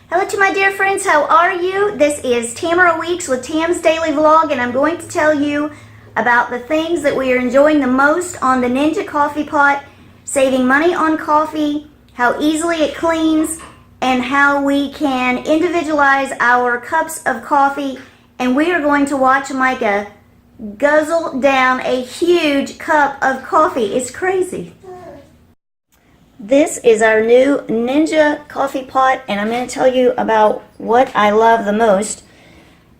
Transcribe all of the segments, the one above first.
Hello to my dear friends, how are you? This is Tamera Weeks with Tam's Daily Vlog, and I'm going to tell you about the things that we are enjoying the most on the Ninja Coffee Pot, saving money on coffee, how easily it cleans, and how we can individualize our cups of coffee. And we are going to watch Micah guzzle down a huge cup of coffee. It's crazy. This is our new Ninja Coffee Pot, and I'm going to tell you about what I love the most.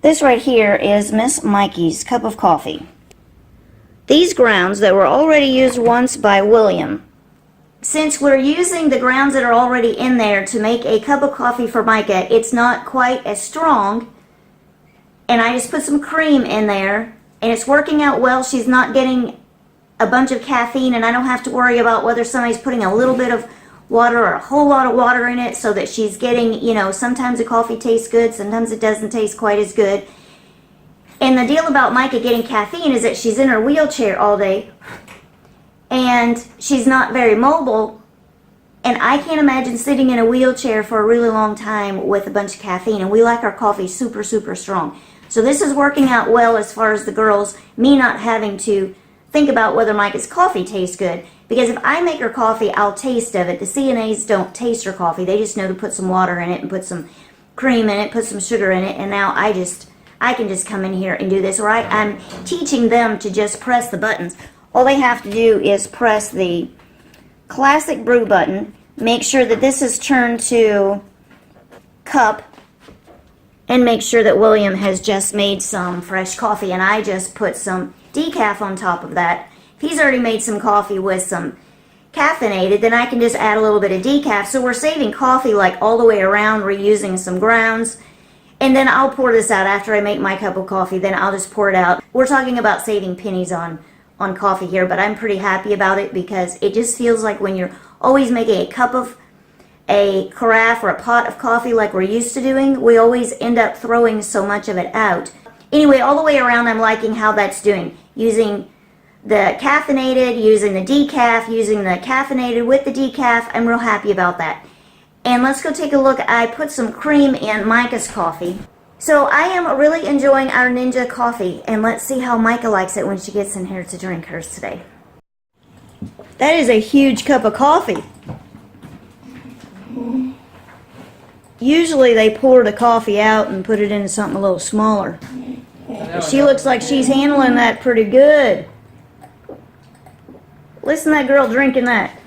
This right here is Miss Mikey's cup of coffee. These grounds that were already used once by William. Since we're using the grounds that are already in there to make a cup of coffee for Micah, it's not quite as strong. And I just put some cream in there, and it's working out well. She's not getting a bunch of caffeine, and I don't have to worry about whether somebody's putting a little bit of water or a whole lot of water in it, so that she's getting, you know, sometimes the coffee tastes good, sometimes it doesn't taste quite as good. And the deal about Micah getting caffeine is that she's in her wheelchair all day, and she's not very mobile, and I can't imagine sitting in a wheelchair for a really long time with a bunch of caffeine, and we like our coffee super, super strong. So this is working out well as far as the girls, me not having to think about whether Micah's coffee tastes good. Because if I make her coffee, I'll taste of it. The CNAs don't taste her coffee. They just know to put some water in it and put some cream in it, put some sugar in it, and now I can just come in here and do this. Or I'm teaching them to just press the buttons. All they have to do is press the classic brew button, make sure that this is turned to cup, and make sure that William has just made some fresh coffee, and I just put some decaf on top of that. If he's already made some coffee with some caffeinated, then I can just add a little bit of decaf. So we're saving coffee like all the way around, reusing some grounds. And then I'll pour this out after I make my cup of coffee. Then I'll just pour it out. We're talking about saving pennies on coffee here, but I'm pretty happy about it because it just feels like when you're always making a cup of a carafe or a pot of coffee like we're used to doing, we always end up throwing so much of it out. Anyway, all the way around, I'm liking how that's doing. Using the caffeinated, using the decaf, using the caffeinated with the decaf. I'm real happy about that. And let's go take a look. I put some cream in Micah's coffee. So I am really enjoying our Ninja coffee. And let's see how Micah likes it when she gets in here to drink hers today. That is a huge cup of coffee. Usually they pour the coffee out and put it into something a little smaller. She looks like she's handling that pretty good. Listen to that girl drinking that.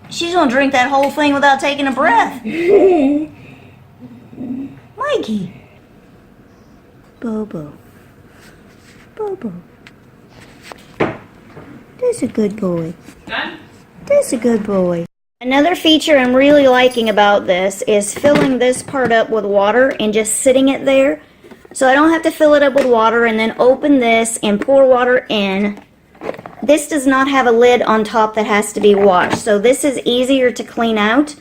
She's gonna drink that whole thing without taking a breath. Mikey. Bobo. Bobo. That's a good boy. Done? That's a good boy. Another feature I'm really liking about this is filling this part up with water and just sitting it there. So I don't have to fill it up with water and then open this and pour water in. This does not have a lid on top that has to be washed. So this is easier to clean out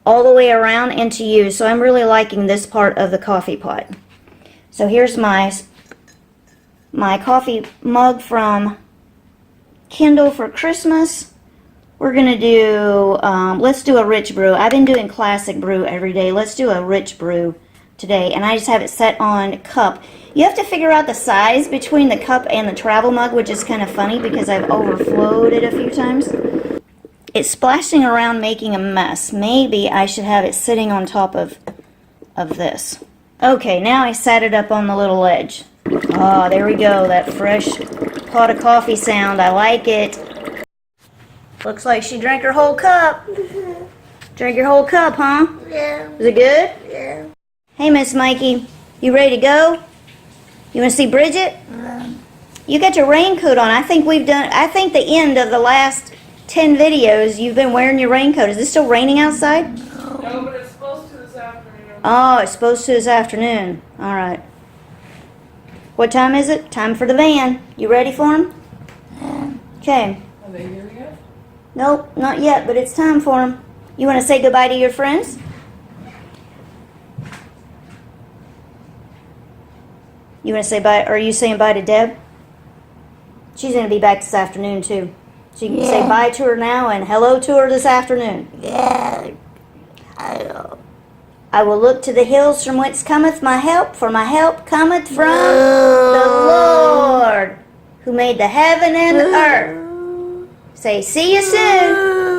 all the way around and to use. So I'm really liking this part of the coffee pot. So here's my coffee mug from Kindle for Christmas. We're going to do, let's do a rich brew. I've been doing classic brew every day. Let's do a rich brew today. And I just have it set on cup. You have to figure out the size between the cup and the travel mug, which is kind of funny because I've overflowed it a few times. It's splashing around making a mess. Maybe I should have it sitting on top of this. Okay, now I sat it up on the little ledge. Ah, there we go. That fresh pot of coffee sound. I like it. Looks like she drank her whole cup. Drank your whole cup, huh? Yeah. Was it good? Yeah. Hey, Miss Mikey, you ready to go? You want to see Bridget? You got your raincoat on. I think the end of the last 10 videos, you've been wearing your raincoat. Is this still raining outside? No, but it's supposed to this afternoon. Oh, it's supposed to this afternoon. All right. What time is it? Time for the van. You ready for him? Okay. Are they here yet? Nope, not yet, but it's time for him. You want to say goodbye to your friends? You want to say bye? Are you saying bye to Deb? She's going to be back this afternoon, too. So you can say bye to her now and hello to her this afternoon. Yeah. I will look to the hills from whence cometh my help, for my help cometh from the Lord, who made the heaven and the earth. Say, see you soon.